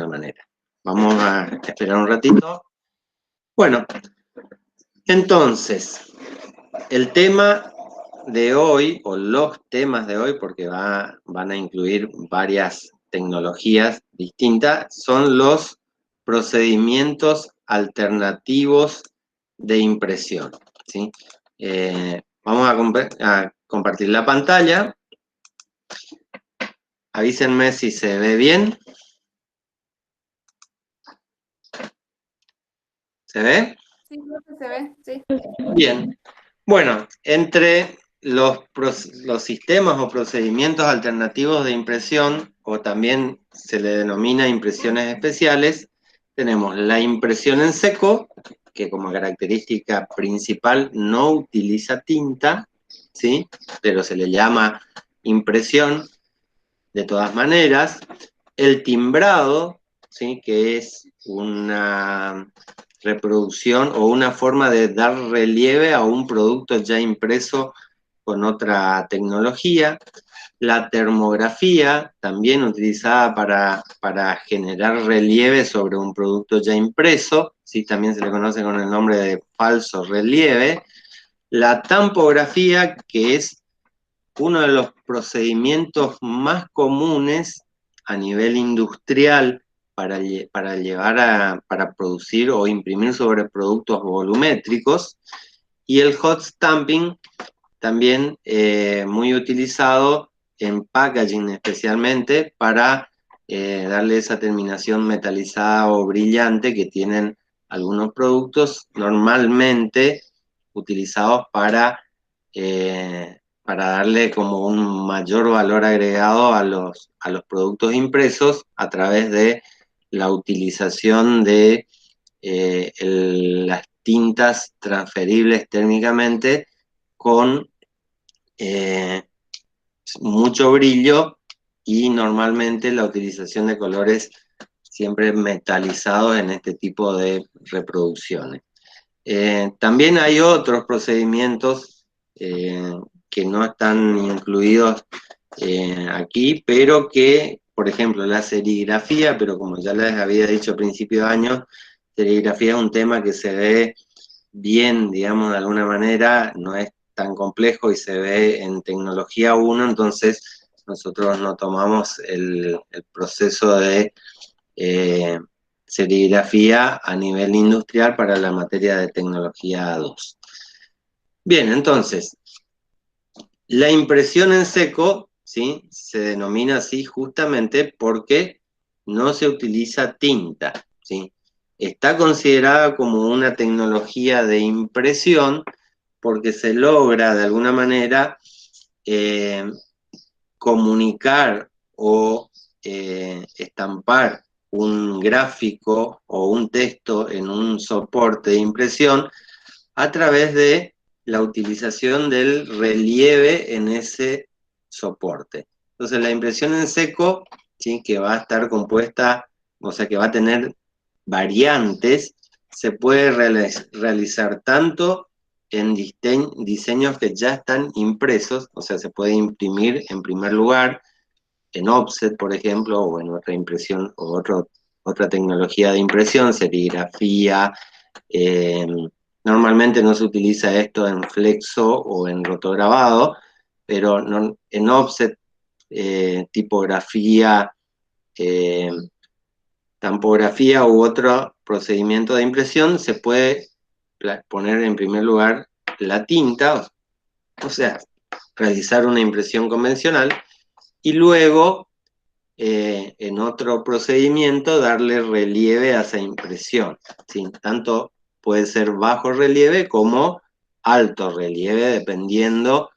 alguna manera. Vamos a esperar un ratito. Bueno, entonces, el tema de hoy, o los temas de hoy, porque van a incluir varias tecnologías distintas, son los procedimientos alternativos de impresión, ¿sí? Vamos a compartir la pantalla. Avísenme si se ve bien. ¿Se ve? Sí, creo que se ve, sí. Bien. Bueno, entre los sistemas o procedimientos alternativos de impresión, o también se le denomina impresiones especiales, tenemos la impresión en seco, que como característica principal no utiliza tinta, ¿sí? Pero se le llama impresión de todas maneras. El timbrado, ¿sí? Que es una reproducción o una forma de dar relieve a un producto ya impreso con otra tecnología. La termografía, también utilizada para generar relieve sobre un producto ya impreso, ¿sí? También se le conoce con el nombre de falso relieve. La tampografía, que es uno de los procedimientos más comunes a nivel industrial para producir o imprimir sobre productos volumétricos, y el hot stamping, también muy utilizado en packaging especialmente para darle esa terminación metalizada o brillante que tienen algunos productos normalmente utilizados para darle como un mayor valor agregado a los productos impresos a través de la utilización de las tintas transferibles térmicamente con mucho brillo y normalmente la utilización de colores siempre metalizados en este tipo de reproducciones. También hay otros procedimientos que no están incluidos aquí, pero que, por ejemplo, la serigrafía, pero como ya les había dicho a principio de año, serigrafía es un tema que se ve bien, digamos, de alguna manera, no es tan complejo y se ve en tecnología 1, entonces nosotros no tomamos el proceso de serigrafía a nivel industrial para la materia de tecnología 2. Bien, entonces, la impresión en seco, ¿sí? Se denomina así justamente porque no se utiliza tinta, ¿sí? Está considerada como una tecnología de impresión porque se logra de alguna manera comunicar o estampar un gráfico o un texto en un soporte de impresión a través de la utilización del relieve en ese soporte. Entonces la impresión en seco, ¿sí? Que va a estar compuesta, o sea que va a tener variantes, se puede realizar tanto en diseños que ya están impresos, o sea, se puede imprimir en primer lugar en offset, por ejemplo, o en otra impresión, o otra tecnología de impresión, serigrafía. Normalmente no se utiliza esto en flexo o en rotograbado, pero no, en offset, tipografía, tampografía u otro procedimiento de impresión, se puede poner en primer lugar la tinta, o sea, realizar una impresión convencional, y luego, en otro procedimiento, darle relieve a esa impresión, ¿sí? Tanto puede ser bajo relieve como alto relieve, dependiendo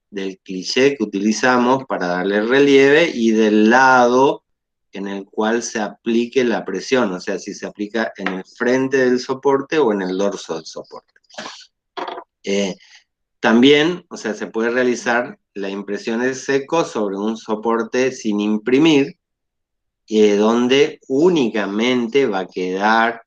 del cliché que utilizamos para darle relieve y del lado en el cual se aplique la presión, o sea, si se aplica en el frente del soporte o en el dorso del soporte. También, o sea, se puede realizar la impresión en seco sobre un soporte sin imprimir, donde únicamente va a quedar,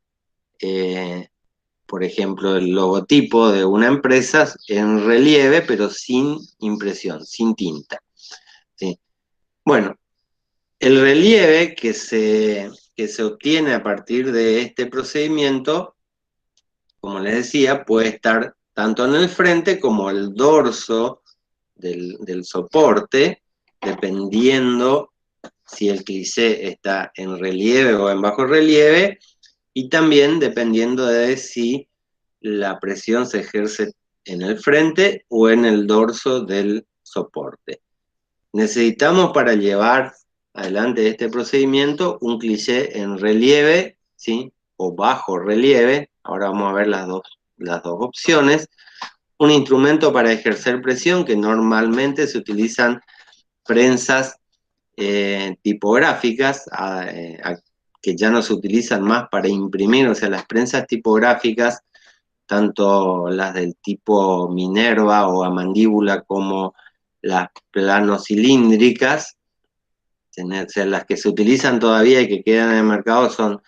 por ejemplo, el logotipo de una empresa en relieve, pero sin impresión, sin tinta, ¿sí? Bueno, el relieve que se que se obtiene a partir de este procedimiento, como les decía, puede estar tanto en el frente como el dorso del soporte, dependiendo si el cliché está en relieve o en bajo relieve, y también dependiendo de si la presión se ejerce en el frente o en el dorso del soporte. Necesitamos para llevar adelante este procedimiento un cliché en relieve, ¿sí? O bajo relieve. Ahora vamos a ver las dos opciones. Un instrumento para ejercer presión, que normalmente se utilizan prensas tipográficas, que ya no se utilizan más para imprimir, o sea, las prensas tipográficas, tanto las del tipo Minerva o a mandíbula como las planocilíndricas, o sea, las que se utilizan todavía y que quedan en el mercado son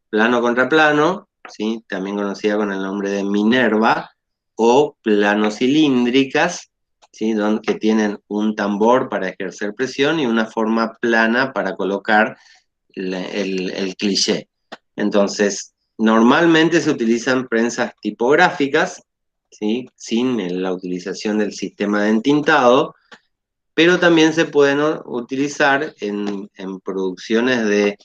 plano contra plano, ¿sí? También conocida con el nombre de Minerva, o planocilíndricas, ¿sí? Que tienen un tambor para ejercer presión y una forma plana para colocar el cliché. Entonces, normalmente se utilizan prensas tipográficas, ¿sí? Sin la utilización del sistema de entintado, pero también se pueden utilizar en producciones de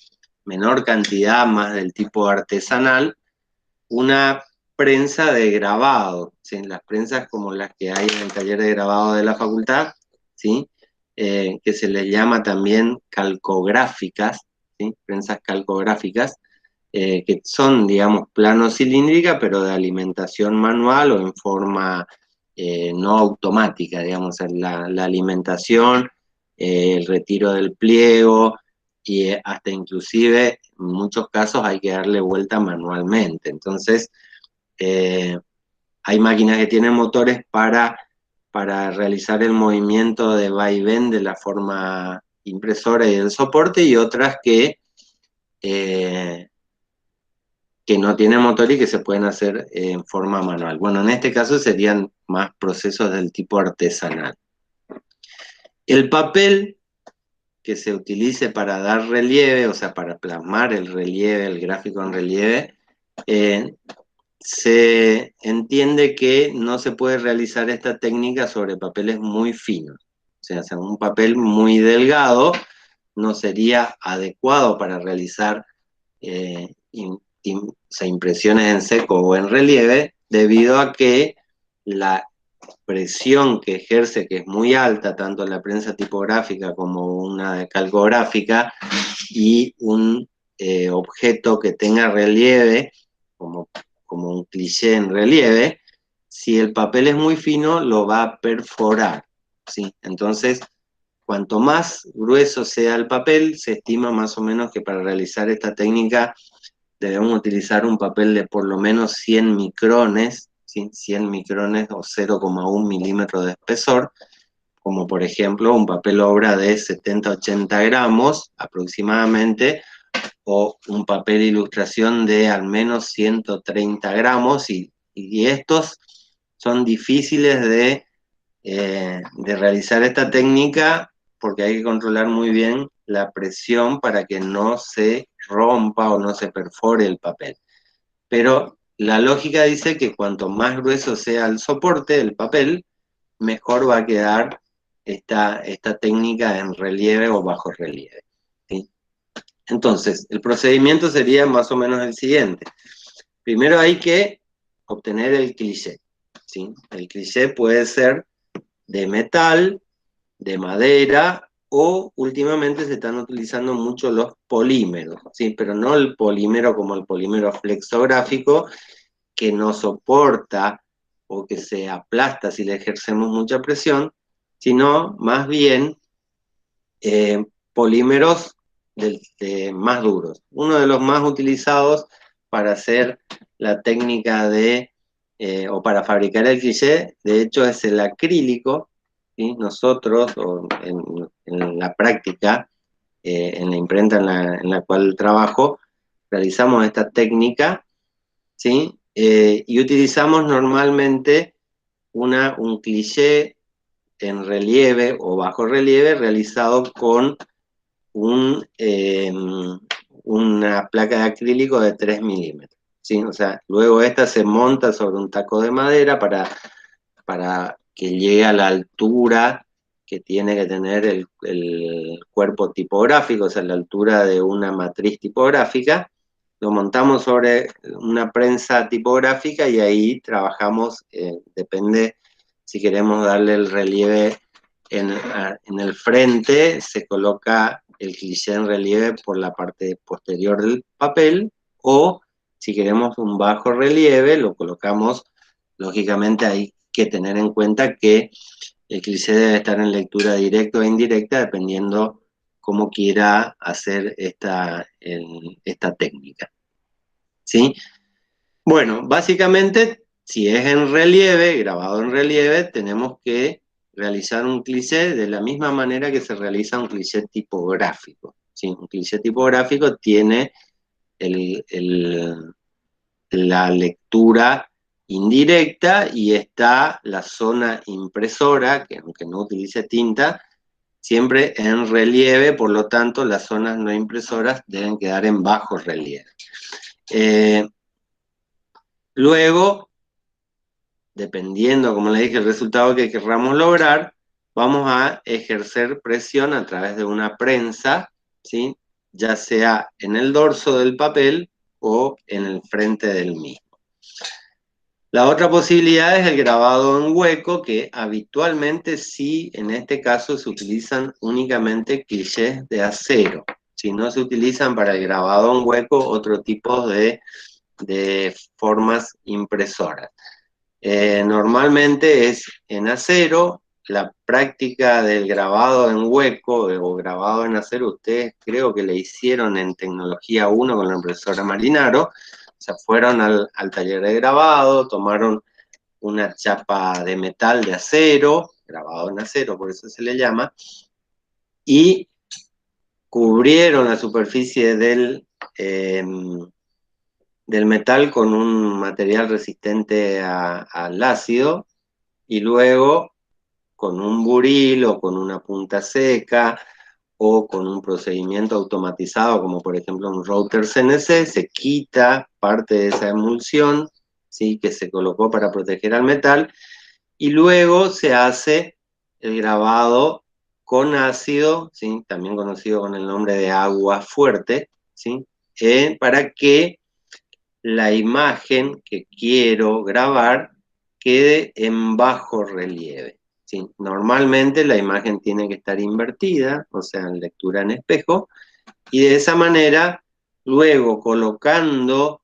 menor cantidad, más del tipo artesanal, una prensa de grabado, ¿sí? Las prensas como las que hay en el taller de grabado de la facultad, ¿sí? Que se les llama también calcográficas, ¿sí? Prensas calcográficas, que son, digamos, plano-cilíndrica, pero de alimentación manual o en forma no automática, digamos, la alimentación, el retiro del pliego, y hasta inclusive en muchos casos hay que darle vuelta manualmente. Entonces, hay máquinas que tienen motores para realizar el movimiento de vaivén de la forma impresora y del soporte, y otras que no tienen motor y que se pueden hacer en forma manual. Bueno, en este caso serían más procesos del tipo artesanal. El papel que se utilice para dar relieve, o sea, para plasmar el relieve, el gráfico en relieve, se entiende que no se puede realizar esta técnica sobre papeles muy finos. O sea, un papel muy delgado no sería adecuado para realizar o sea, impresiones en seco o en relieve, debido a que la presión que ejerce, que es muy alta, tanto en la prensa tipográfica como una calcográfica, y un objeto que tenga relieve, como un cliché en relieve, si el papel es muy fino, lo va a perforar, ¿sí? Entonces, cuanto más grueso sea el papel, se estima más o menos que para realizar esta técnica debemos utilizar un papel de por lo menos 100 micrones, ¿sí? 100 micrones o 0,1 milímetro de espesor, como por ejemplo un papel obra de 70-80 gramos aproximadamente, o un papel ilustración de al menos 130 gramos, y estos son difíciles de realizar esta técnica porque hay que controlar muy bien la presión para que no se rompa o no se perfore el papel. Pero la lógica dice que cuanto más grueso sea el soporte del papel, mejor va a quedar esta técnica en relieve o bajo relieve, ¿sí? Entonces, el procedimiento sería más o menos el siguiente. Primero hay que obtener el cliché, ¿sí? El cliché puede ser de metal, de madera, o últimamente se están utilizando mucho los polímeros, ¿sí? Pero no el polímero como el polímero flexográfico, que no soporta o que se aplasta si le ejercemos mucha presión, sino más bien polímeros más duros. Uno de los más utilizados para hacer la técnica o para fabricar el cliché, de hecho, es el acrílico, ¿sí? Nosotros, en la práctica, en la imprenta en la cual trabajo, realizamos esta técnica, ¿sí? Y utilizamos normalmente un cliché en relieve o bajo relieve realizado con una placa de acrílico de 3 milímetros, ¿sí? O sea, luego esta se monta sobre un taco de madera para que llegue a la altura que tiene que tener el cuerpo tipográfico, o sea, la altura de una matriz tipográfica. Lo montamos sobre una prensa tipográfica y ahí trabajamos, depende si queremos darle el relieve en el frente, se coloca el cliché en relieve por la parte posterior del papel, o si queremos un bajo relieve, lo colocamos, lógicamente hay que tener en cuenta que el cliché debe estar en lectura directa o indirecta, dependiendo cómo quiera hacer esta técnica, ¿sí? Bueno, básicamente, si es en relieve, grabado en relieve, tenemos que realizar un cliché de la misma manera que se realiza un cliché tipográfico, ¿sí? Un cliché tipográfico tiene el, el, la lectura indirecta y está la zona impresora, que aunque no utilice tinta, siempre en relieve, por lo tanto las zonas no impresoras deben quedar en bajo relieve. Luego, dependiendo, como le dije, el resultado que querramos lograr, vamos a ejercer presión a través de una prensa, ¿sí? Ya sea en el dorso del papel o en el frente del mismo. La otra posibilidad es el grabado en hueco, que habitualmente sí, en este caso se utilizan únicamente clichés de acero. Si no se utilizan para el grabado en hueco otro tipo de formas impresoras. Normalmente es en acero. La práctica del grabado en hueco o grabado en acero, ustedes creo que le hicieron en Tecnología 1 con la impresora Marinaro. O sea, fueron al taller de grabado, tomaron una chapa de metal de acero, grabado en acero, por eso se le llama, y cubrieron la superficie del metal con un material resistente al ácido, y luego con un buril o con una punta seca o con un procedimiento automatizado como por ejemplo un router CNC, se quita parte de esa emulsión, ¿sí?, que se colocó para proteger al metal, y luego se hace el grabado con ácido, ¿sí?, también conocido con el nombre de agua fuerte, ¿sí?, para que la imagen que quiero grabar quede en bajo relieve, ¿sí? Normalmente la imagen tiene que estar invertida, o sea, en lectura en espejo, y de esa manera, luego colocando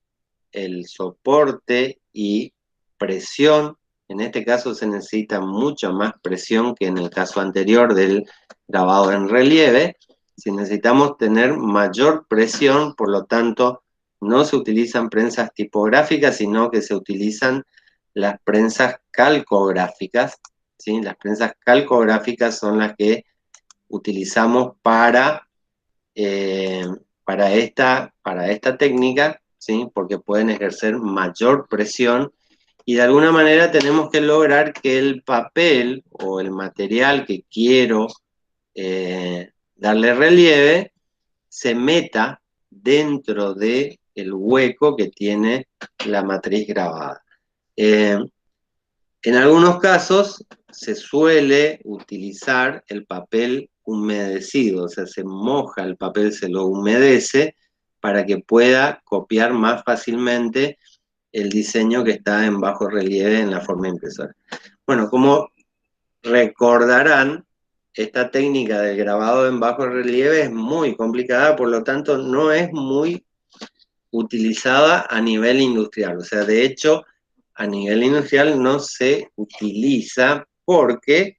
el soporte y presión, en este caso se necesita mucha más presión que en el caso anterior del grabado en relieve. Si necesitamos tener mayor presión, por lo tanto, no se utilizan prensas tipográficas, sino que se utilizan las prensas calcográficas, ¿sí? Las prensas calcográficas son las que utilizamos eh, para esta técnica, ¿sí?, porque pueden ejercer mayor presión, y de alguna manera tenemos que lograr que el papel o el material que quiero darle relieve se meta dentro del hueco que tiene la matriz grabada. En algunos casos se suele utilizar el papel humedecido, o sea, se moja el papel, se lo humedece para que pueda copiar más fácilmente el diseño que está en bajo relieve en la forma impresora. Bueno, como recordarán, esta técnica del grabado en bajo relieve es muy complicada, por lo tanto no es muy utilizada a nivel industrial. O sea, de hecho, a nivel industrial no se utiliza porque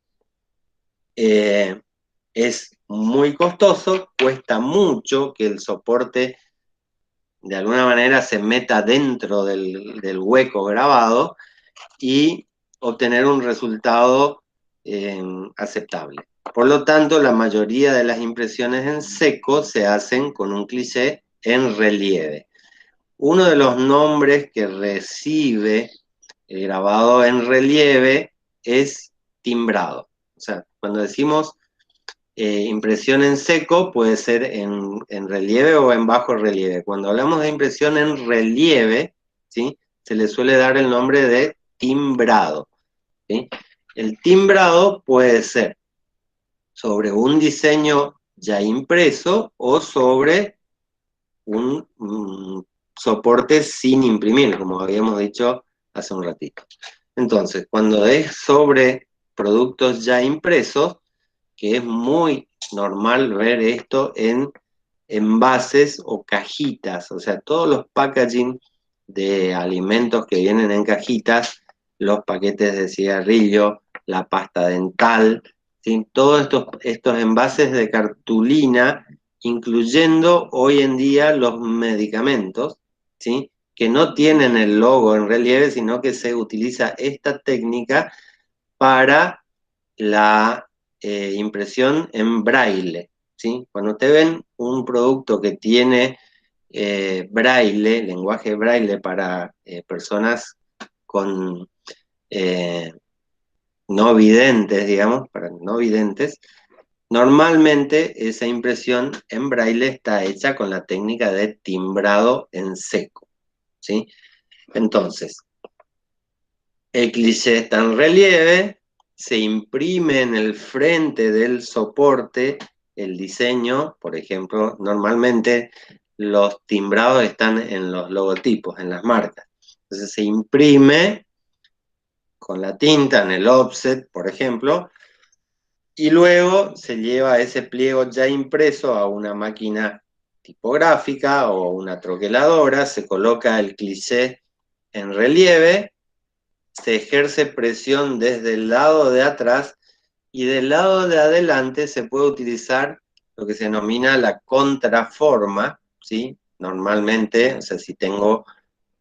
es muy costoso, cuesta mucho que el soporte de alguna manera se meta dentro del hueco grabado y obtener un resultado aceptable. Por lo tanto, la mayoría de las impresiones en seco se hacen con un cliché en relieve. Uno de los nombres que recibe el grabado en relieve es timbrado. O sea, cuando decimos impresión en seco puede ser en relieve o en bajo relieve. Cuando hablamos de impresión en relieve, ¿sí? Se le suele dar el nombre de timbrado, ¿sí? El timbrado puede ser sobre un diseño ya impreso o sobre un soporte sin imprimir, como habíamos dicho hace un ratito. Entonces, cuando es sobre productos ya impresos, que es muy normal ver esto en envases o cajitas, o sea, todos los packaging de alimentos que vienen en cajitas, los paquetes de cigarrillo, la pasta dental, ¿sí? Todos estos envases de cartulina, incluyendo hoy en día los medicamentos, ¿sí? Que no tienen el logo en relieve, sino que se utiliza esta técnica para la impresión en braille, ¿sí? Cuando te ven un producto que tiene braille, lenguaje braille para personas con eh, no videntes, digamos, para no videntes, normalmente esa impresión en braille está hecha con la técnica de timbrado en seco, ¿sí? Entonces, el cliché está en relieve, se imprime en el frente del soporte el diseño, por ejemplo, normalmente los timbrados están en los logotipos, en las marcas. Entonces se imprime con la tinta en el offset, por ejemplo, y luego se lleva ese pliego ya impreso a una máquina tipográfica o una troqueladora, se coloca el cliché en relieve, se ejerce presión desde el lado de atrás y del lado de adelante se puede utilizar lo que se denomina la contraforma, ¿sí? Normalmente, o sea, si tengo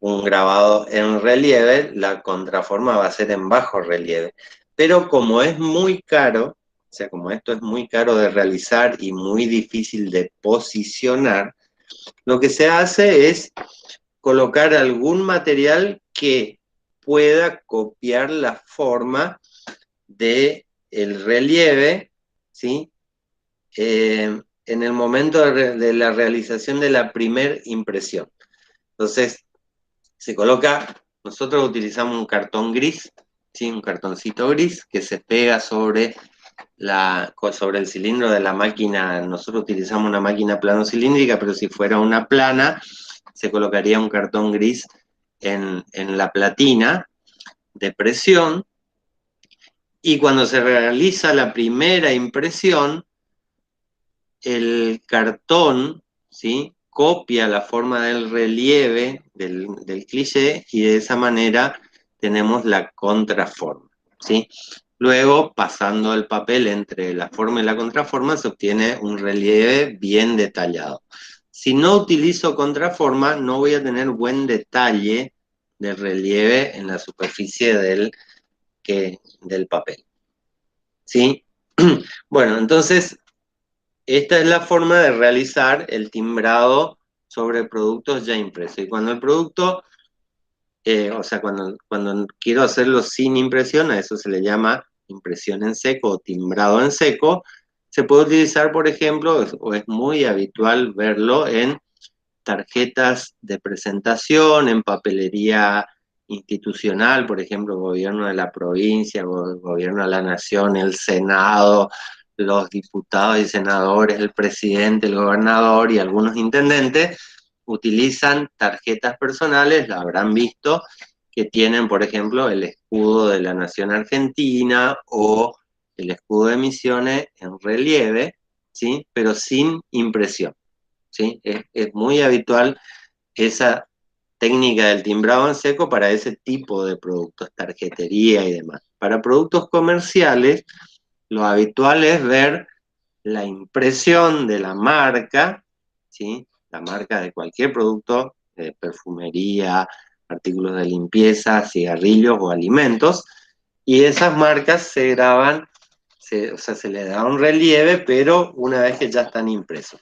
un grabado en relieve, la contraforma va a ser en bajo relieve. Pero como es muy caro, o sea, como esto es muy caro de realizar y muy difícil de posicionar, lo que se hace es colocar algún material que pueda copiar la forma de el relieve, ¿sí? En el momento de la realización de la primer impresión. Entonces, se coloca, nosotros utilizamos un cartón gris, ¿sí? Un cartoncito gris que se pega sobre el cilindro de la máquina. Nosotros utilizamos una máquina plano cilíndrica, pero si fuera una plana, se colocaría un cartón gris en la platina de presión, y cuando se realiza la primera impresión, el cartón, ¿sí? Copia la forma del relieve del cliché y de esa manera tenemos la contraforma, ¿sí? Luego, pasando el papel entre la forma y la contraforma, se obtiene un relieve bien detallado. Si no utilizo contraforma, no voy a tener buen detalle de relieve en la superficie del papel, ¿sí? Bueno, entonces esta es la forma de realizar el timbrado sobre productos ya impresos. Y cuando el producto, o sea, cuando quiero hacerlo sin impresión, a eso se le llama impresión en seco o timbrado en seco, se puede utilizar, por ejemplo, o es muy habitual verlo en tarjetas de presentación, en papelería institucional, por ejemplo, gobierno de la provincia, gobierno de la nación, el Senado, los diputados y senadores, el presidente, el gobernador y algunos intendentes utilizan tarjetas personales, la habrán visto, que tienen, por ejemplo, el escudo de la nación argentina o el escudo de Misiones en relieve, ¿sí? Pero sin impresión, ¿sí? Es muy habitual esa técnica del timbrado en seco para ese tipo de productos, tarjetería y demás. Para productos comerciales, lo habitual es ver la impresión de la marca, ¿sí? La marca de cualquier producto, de perfumería, artículos de limpieza, cigarrillos o alimentos, y esas marcas se graban, o sea, se le da un relieve, pero una vez que ya están impresos.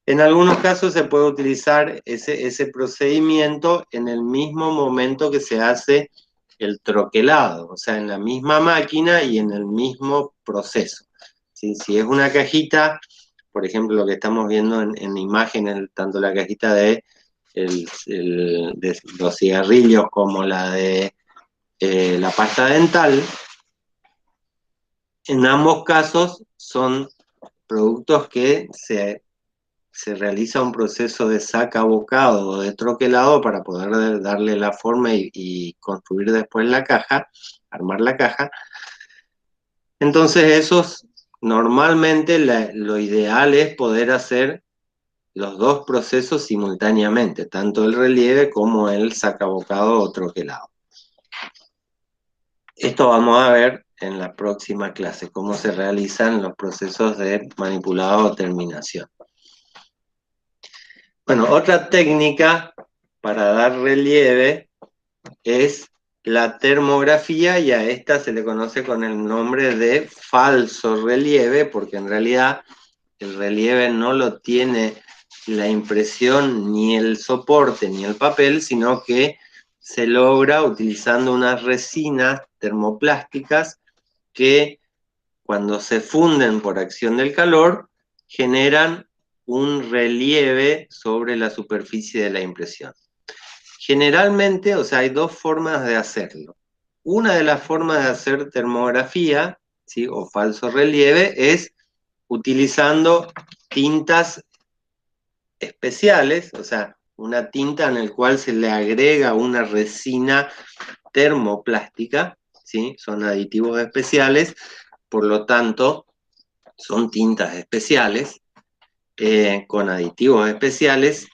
En algunos casos se puede utilizar ese procedimiento en el mismo momento que se hace el troquelado, o sea, en la misma máquina y en el mismo proceso, ¿sí? Si es una cajita, por ejemplo, lo que estamos viendo en imágenes, tanto la cajita de los cigarrillos como la de la pasta dental, en ambos casos son productos que se realiza un proceso de saca-bocado o de troquelado para poder darle la forma y construir después la caja, armar la caja. Entonces esos, normalmente lo ideal es poder hacer los dos procesos simultáneamente, tanto el relieve como el sacabocado o troquelado. Esto vamos a ver en la próxima clase, cómo se realizan los procesos de manipulado o terminación. Bueno, otra técnica para dar relieve es la termografía, y a esta se le conoce con el nombre de falso relieve, porque en realidad el relieve no lo tiene la impresión, ni el soporte, ni el papel, sino que se logra utilizando unas resinas termoplásticas que cuando se funden por acción del calor generan un relieve sobre la superficie de la impresión. Generalmente, o sea, hay dos formas de hacerlo. Una de las formas de hacer termografía, ¿sí?, o falso relieve, es utilizando tintas especiales, o sea, una tinta en la cual se le agrega una resina termoplástica, ¿sí? Son aditivos especiales, por lo tanto, son tintas especiales, con aditivos especiales,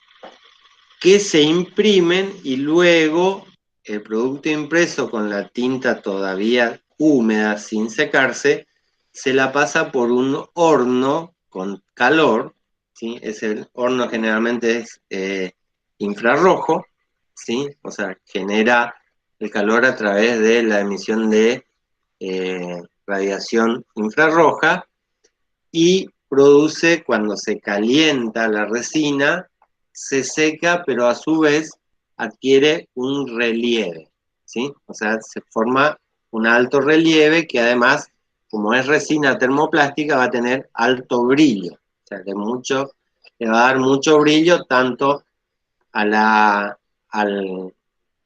que se imprimen y luego el producto impreso con la tinta todavía húmeda, sin secarse, se la pasa por un horno con calor, ¿sí? Ese horno generalmente es infrarrojo, ¿sí? O sea, genera el calor a través de la emisión de radiación infrarroja, y produce, cuando se calienta la resina, se seca, pero a su vez adquiere un relieve, ¿sí? O sea, se forma un alto relieve que además, como es resina termoplástica, va a tener alto brillo. O sea, le va a dar mucho brillo tanto a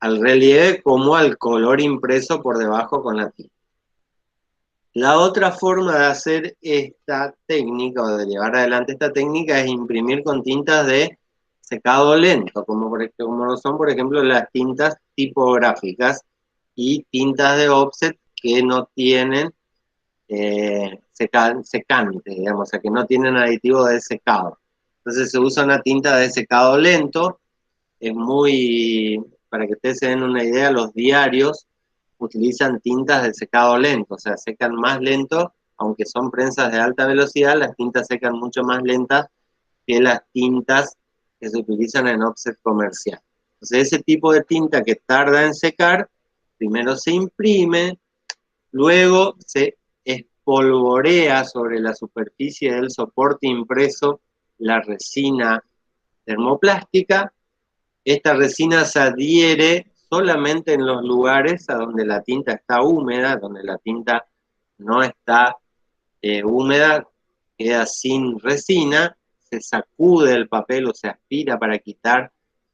al relieve como al color impreso por debajo con la tinta. La otra forma de hacer esta técnica, o de llevar adelante esta técnica, es imprimir con tintas de secado lento, como lo son, por ejemplo, las tintas tipográficas y tintas de offset que no tienen secante, digamos, o sea, que no tienen aditivo de secado. Entonces se usa una tinta de secado lento. Es muy, para que ustedes se den una idea, los diarios utilizan tintas de secado lento, o sea, secan más lento, aunque son prensas de alta velocidad, las tintas secan mucho más lentas que las tintas que se utilizan en offset comercial. Entonces, ese tipo de tinta que tarda en secar, primero se imprime, luego se espolvorea sobre la superficie del soporte impreso la resina termoplástica. Esta resina se adhiere solamente en los lugares a donde la tinta está húmeda, donde la tinta no está húmeda, queda sin resina, se sacude el papel o se aspira para quitar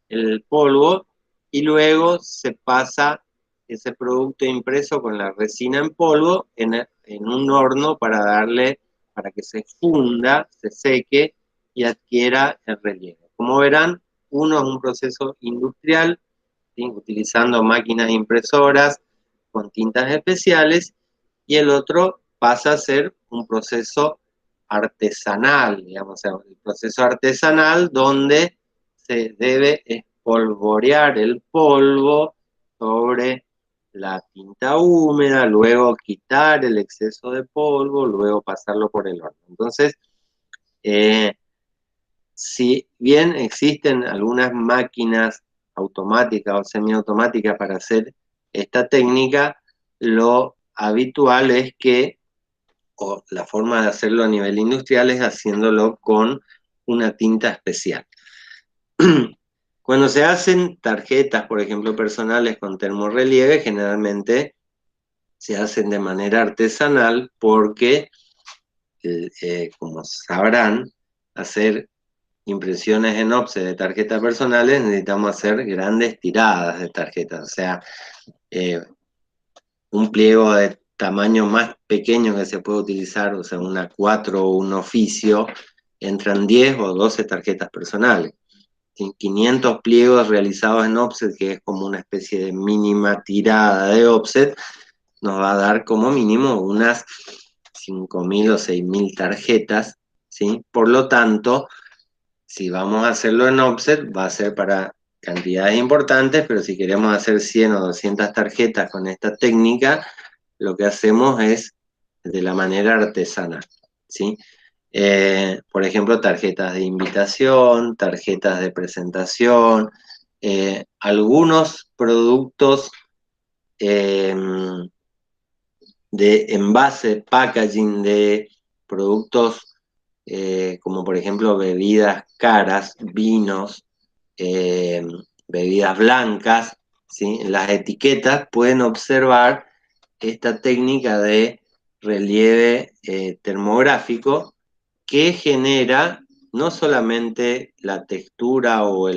el polvo, y luego se pasa ese producto impreso con la resina en polvo en un horno para que se funda, se seque y adquiera el relieve. Como verán, uno es un proceso industrial, ¿sí?, utilizando máquinas impresoras con tintas especiales, y el otro pasa a ser un proceso artesanal, digamos, o sea, el proceso artesanal donde se debe espolvorear el polvo sobre la tinta húmeda, luego quitar el exceso de polvo, luego pasarlo por el horno. Entonces, si bien existen algunas máquinas automáticas o semiautomáticas para hacer esta técnica, lo habitual es que, o la forma de hacerlo a nivel industrial, es haciéndolo con una tinta especial. Cuando se hacen tarjetas, por ejemplo, personales con termorrelieve, generalmente se hacen de manera artesanal porque como sabrán, hacer impresiones en offset de tarjetas personales, necesitamos hacer grandes tiradas de tarjetas. O sea, un pliego de tamaño más pequeño que se puede utilizar, o sea, una 4 o un oficio, entran 10 o 12 tarjetas personales. 500 pliegos realizados en offset, que es como una especie de mínima tirada de offset, nos va a dar como mínimo unas 5.000 o 6.000 tarjetas, ¿sí? Por lo tanto, si vamos a hacerlo en offset, va a ser para cantidades importantes, pero si queremos hacer 100 o 200 tarjetas con esta técnica, lo que hacemos es de la manera artesanal, ¿sí? Por ejemplo, tarjetas de invitación, tarjetas de presentación, algunos productos eh, de envase, packaging de productos como por ejemplo bebidas caras, vinos, eh, bebidas blancas, ¿sí? En las etiquetas pueden observar esta técnica de relieve termográfico que genera no solamente la textura o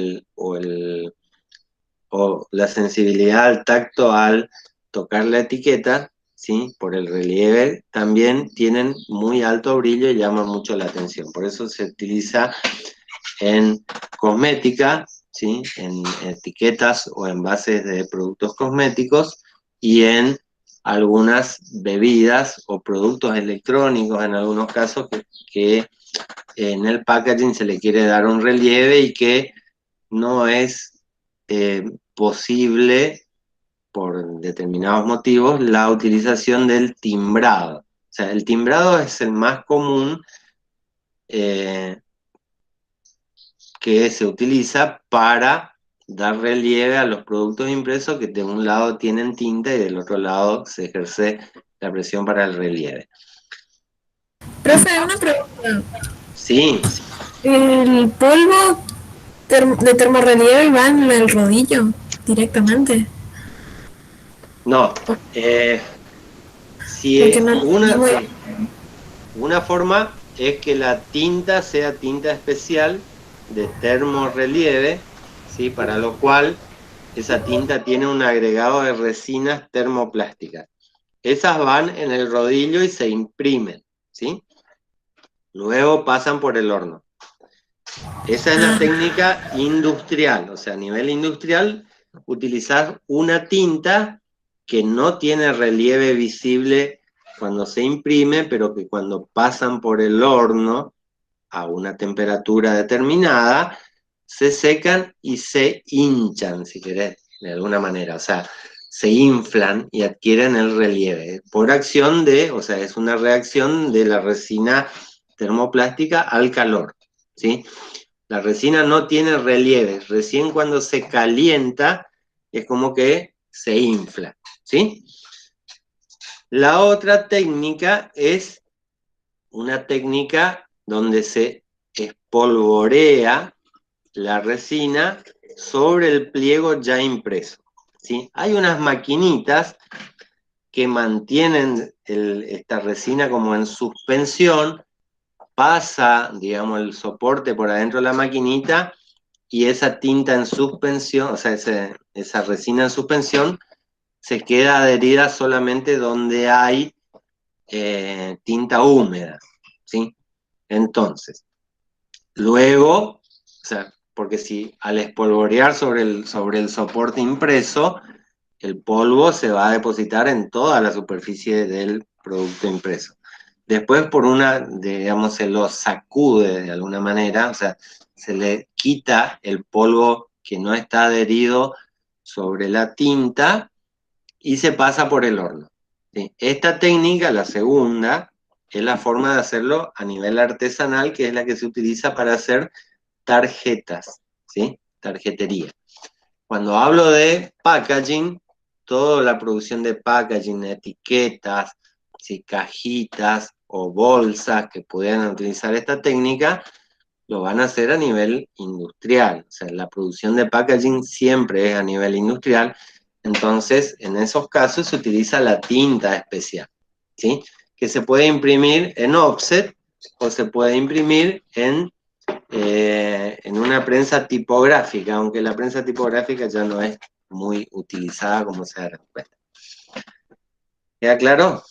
la sensibilidad al tacto al tocar la etiqueta, ¿sí? Por el relieve, también tienen muy alto brillo y llaman mucho la atención. Por eso se utiliza en cosmética, ¿sí? En etiquetas o envases de productos cosméticos y en algunas bebidas o productos electrónicos, en algunos casos, que en el packaging se le quiere dar un relieve y que no es posible, por determinados motivos, la utilización del timbrado. O sea, el timbrado es el más común que se utiliza para dar relieve a los productos impresos que de un lado tienen tinta y del otro lado se ejerce la presión para el relieve. Profe, una pregunta. Sí, ¿El polvo de termorrelieve va en el rodillo directamente? no. Si Porque no una, muy... sí, una forma es que la tinta sea tinta especial de termorrelieve, ¿sí? Para lo cual esa tinta tiene un agregado de resinas termoplásticas. Esas van en el rodillo y se imprimen, ¿sí? Luego pasan por el horno. Esa es la técnica industrial, o sea, a nivel industrial, utilizar una tinta que no tiene relieve visible cuando se imprime, pero que cuando pasan por el horno a una temperatura determinada, se secan y se hinchan, si querés, de alguna manera. O sea, se inflan y adquieren el relieve por acción de, o sea, es una reacción de la resina termoplástica al calor, ¿sí? La resina no tiene relieve, recién cuando se calienta es como que se infla, ¿sí? La otra técnica es una técnica donde se espolvorea la resina sobre el pliego ya impreso, ¿sí? Hay unas maquinitas que mantienen esta resina como en suspensión, pasa, digamos, el soporte por adentro de la maquinita y esa tinta en suspensión, o sea, esa resina en suspensión, se queda adherida solamente donde hay tinta húmeda, ¿sí? Entonces, luego, o sea, porque si al espolvorear sobre el soporte impreso, el polvo se va a depositar en toda la superficie del producto impreso. Después por digamos, se lo sacude de alguna manera, o sea, se le quita el polvo que no está adherido sobre la tinta y se pasa por el horno, ¿sí? Esta técnica, la segunda, es la forma de hacerlo a nivel artesanal, que es la que se utiliza para hacer tarjetas, ¿sí? Tarjetería. Cuando hablo de packaging, toda la producción de packaging, etiquetas, ¿sí? Cajitas o bolsas que pudieran utilizar esta técnica, lo van a hacer a nivel industrial. O sea, la producción de packaging siempre es a nivel industrial. Entonces, en esos casos se utiliza la tinta especial, ¿sí? Que se puede imprimir en offset o se puede imprimir en una prensa tipográfica, aunque la prensa tipográfica ya no es muy utilizada, como se darán cuenta. ¿Queda claro?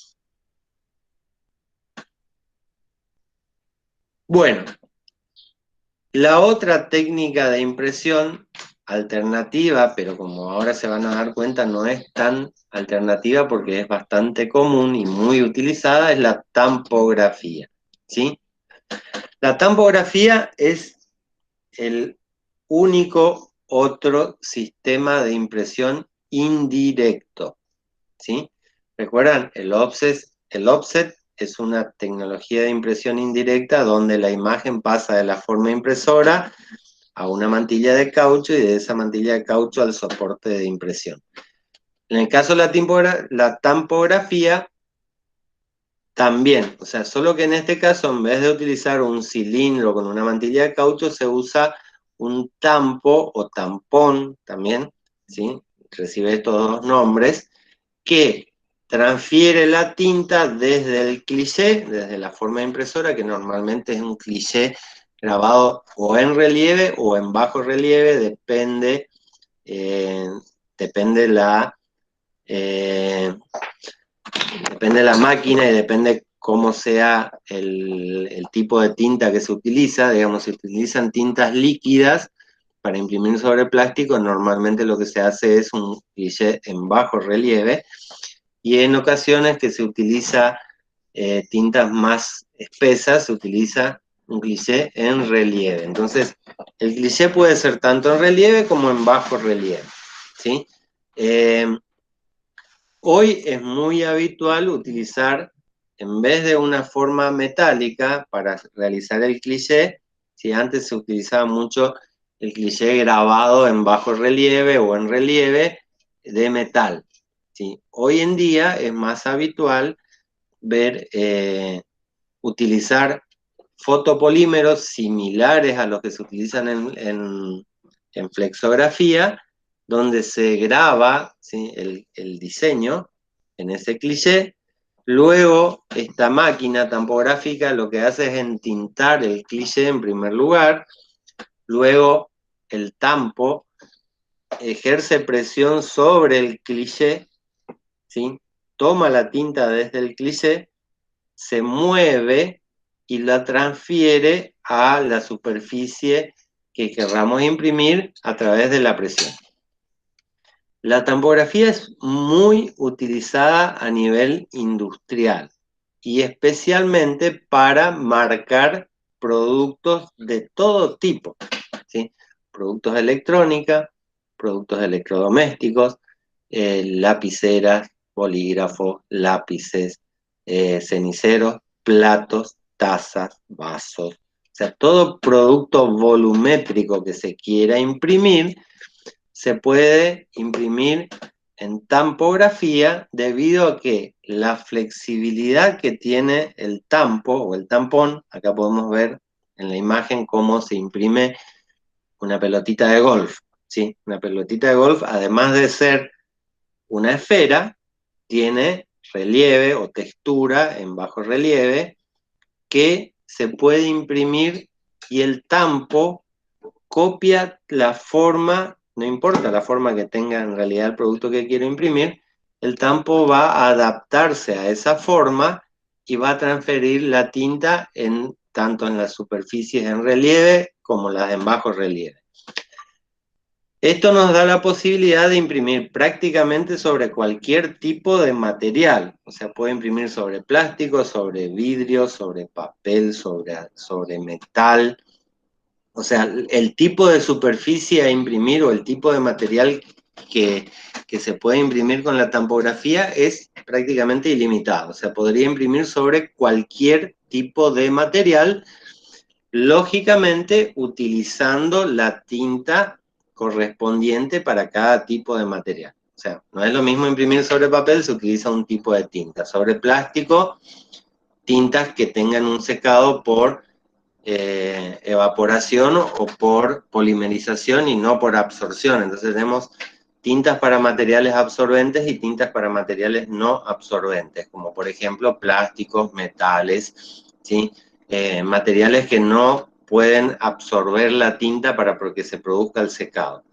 Bueno, la otra técnica de impresión alternativa, pero como ahora se van a dar cuenta, no es tan alternativa porque es bastante común y muy utilizada, es la tampografía, ¿sí? La tampografía es el único otro sistema de impresión indirecto, ¿sí? ¿Recuerdan? El offset es una tecnología de impresión indirecta donde la imagen pasa de la forma impresora a una mantilla de caucho y de esa mantilla de caucho al soporte de impresión. En el caso de la tampografía, también, o sea, solo que en este caso, en vez de utilizar un cilindro con una mantilla de caucho, se usa un tampo o tampón también, ¿sí? Recibe estos dos nombres, que transfiere la tinta desde el cliché, desde la forma de impresora, que normalmente es un cliché grabado o en relieve o en bajo relieve, depende la máquina y depende cómo sea el tipo de tinta que se utiliza. Digamos, si utilizan tintas líquidas para imprimir sobre plástico, normalmente lo que se hace es un cliché en bajo relieve, y en ocasiones que se utiliza tintas más espesas, se utiliza un cliché en relieve. Entonces, el cliché puede ser tanto en relieve como en bajo relieve, ¿sí? Hoy es muy habitual utilizar, en vez de una forma metálica para realizar el cliché, si antes se utilizaba mucho el cliché grabado en bajo relieve o en relieve de metal, ¿sí? Hoy en día es más habitual ver, utilizar fotopolímeros similares a los que se utilizan en flexografía, donde se graba, ¿sí?, el diseño en ese cliché. Luego, esta máquina tampográfica lo que hace es entintar el cliché en primer lugar. Luego, el tampo ejerce presión sobre el cliché, ¿sí? Toma la tinta desde el cliché, se mueve y la transfiere a la superficie que querramos imprimir a través de la presión. La tampografía es muy utilizada a nivel industrial y especialmente para marcar productos de todo tipo, ¿sí? Productos de electrónica, productos electrodomésticos, lapiceras, bolígrafos, lápices, ceniceros, platos, tazas, vasos. O sea, todo producto volumétrico que se quiera imprimir se puede imprimir en tampografía debido a que la flexibilidad que tiene el tampo o el tampón, acá podemos ver en la imagen cómo se imprime una pelotita de golf, ¿sí? Una pelotita de golf, además de ser una esfera, tiene relieve o textura en bajo relieve que se puede imprimir y el tampo copia la forma, no importa la forma que tenga en realidad el producto que quiero imprimir, el tampo va a adaptarse a esa forma y va a transferir la tinta tanto en las superficies en relieve como las en bajo relieve. Esto nos da la posibilidad de imprimir prácticamente sobre cualquier tipo de material. O sea, puede imprimir sobre plástico, sobre vidrio, sobre papel, sobre metal. O sea, el tipo de superficie a imprimir o el tipo de material que se puede imprimir con la tampografía es prácticamente ilimitado. O sea, podría imprimir sobre cualquier tipo de material, lógicamente utilizando la tinta correspondiente para cada tipo de material. O sea, no es lo mismo imprimir sobre papel, se utiliza un tipo de tinta. Sobre plástico, tintas que tengan un secado por evaporación o por polimerización y no por absorción. Entonces tenemos tintas para materiales absorbentes y tintas para materiales no absorbentes, como por ejemplo plásticos, metales, ¿sí? materiales que no pueden absorber la tinta para que se produzca el secado.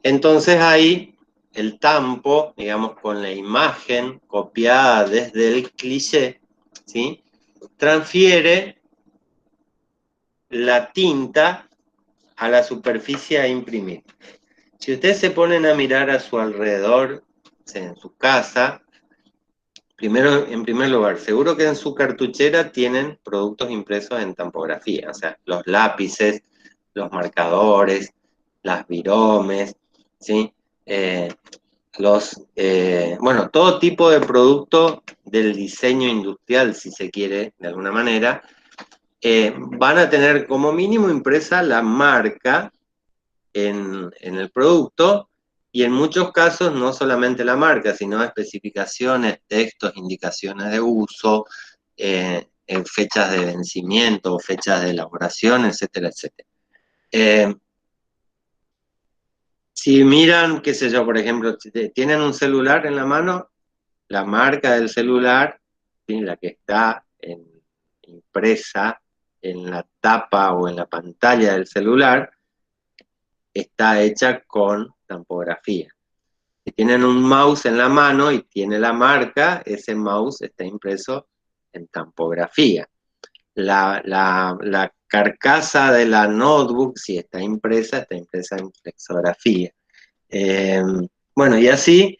Entonces ahí el tampo, digamos, con la imagen copiada desde el cliché, ¿sí?, transfiere la tinta a la superficie a imprimir. Si ustedes se ponen a mirar a su alrededor, en su casa, en primer lugar, seguro que en su cartuchera tienen productos impresos en tampografía, o sea, los lápices, los marcadores, las viromes, ¿sí? Bueno, todo tipo de producto del diseño industrial, si se quiere, de alguna manera, van a tener como mínimo impresa la marca en el producto, y en muchos casos no solamente la marca, sino especificaciones, textos, indicaciones de uso, fechas de vencimiento, fechas de elaboración, etcétera, etcétera. Si miran, qué sé yo, por ejemplo, si tienen un celular en la mano, la marca del celular, ¿sí?, la que está impresa en la tapa o en la pantalla del celular, está hecha con tampografía. Si tienen un mouse en la mano y tiene la marca, ese mouse está impreso en tampografía. La carcasa de la notebook, si está impresa en flexografía. Bueno, y así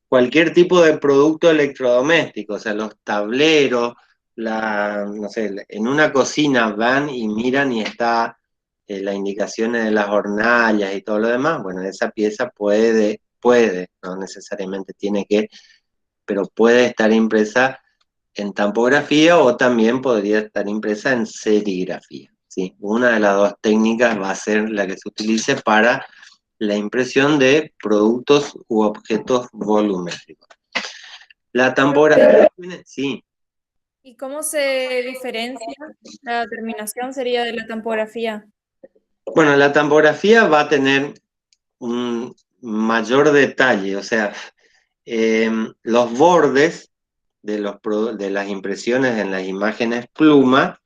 cualquier tipo de producto electrodoméstico, o sea, los tableros, no sé, en una cocina van y miran y está las indicaciones de las hornallas y todo lo demás. Bueno, esa pieza puede, no necesariamente tiene que, pero puede estar impresa en tampografía o también podría estar impresa en serigrafía, ¿sí? Una de las dos técnicas va a ser la que se utilice para la impresión de productos u objetos volumétricos. La tampografía, sí. ¿Y cómo se diferencia la terminación sería de la tampografía? Bueno, la tampografía va a tener un mayor detalle, o sea, los bordes de las impresiones en las imágenes pluma